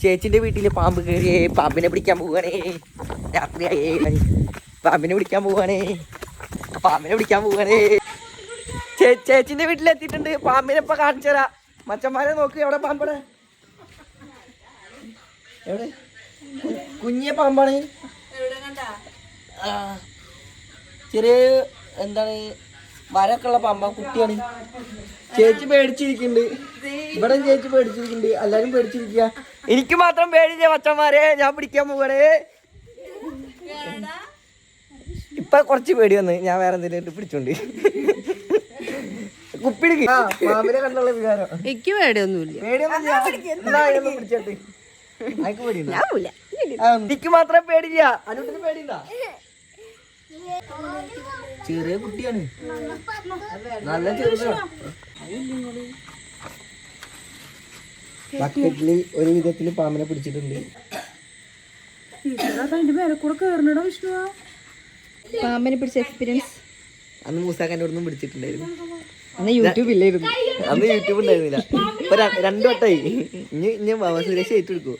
ചേച്ചിന്റെ വീട്ടില് പാമ്പ് കയറിയേ, പാമ്പിനെ പിടിക്കാൻ പോവാണേ. രാത്രിയായേ, പാമ്പിനെ പിടിക്കാൻ പോവാണേ, പാമ്പിനെ പിടിക്കാൻ പോവാണേ. ചേച്ചിന്റെ വീട്ടിലെത്തിയിട്ടുണ്ട്. പാമ്പിനെ ഇപ്പൊ കാണിച്ചു തരാ. മച്ചന്മാരെ നോക്ക്, എവിടെ പാമ്പടെ? എവിടെ? കുഞ്ഞിയ പാമ്പാണ്. ചെറിയ എന്താണ് മരമൊക്കെ ഉള്ള പാമ്പ, കുട്ടിയാണ്. ചേച്ചി പേടിച്ചിരിക്കുന്നുണ്ട്. ഇവിടെ ചേച്ചി പേടിച്ചിരിക്കുന്നുണ്ട്. എല്ലാരും പേടിച്ചിരിക്കുക. എനിക്ക് മാത്രം പേടിച്ച മച്ചന്മാരെ, ഞാൻ പിടിക്കാൻ പോവാണേ. ഇപ്പൊ കുറച്ച് പേടി വന്ന്, ഞാൻ വേറെ എന്തെങ്കിലും പിടിച്ചോണ്ട് കുപ്പിടിക്ക്. പാമ്പിനെ കണ്ടുള്ള വികാരം എനിക്ക് പേടിയൊന്നുമില്ല. പേടിയൊന്നും പിടിച്ചോട്ട് എനിക്ക് മാത്രമേ പേടില്ല. അനുട്ടിന് പേടിയുണ്ടാ? ചെറിയ കുട്ടിയാണ്, നല്ല ചെറുതാണ്. ബക്കറ്റില് ഒരു വിധത്തില് പാമ്പിനെ പിടിച്ചിട്ടുണ്ട്. പാമ്പിനെ പിടിച്ച എക്സ്പീരിയൻസ് അന്ന് മൂസാക്കാൻ്റെ ഒന്നും പിടിച്ചിട്ടുണ്ടായിരുന്നു. അന്ന് യൂട്യൂബ് ഇല്ലായിരുന്നു. അന്ന് യൂട്യൂബ് ഉണ്ടായിരുന്നില്ല. ഇപ്പൊ 2 വട്ടമായി. ഇനി സുരേഷ് ഏറ്റെടുക്കൂ.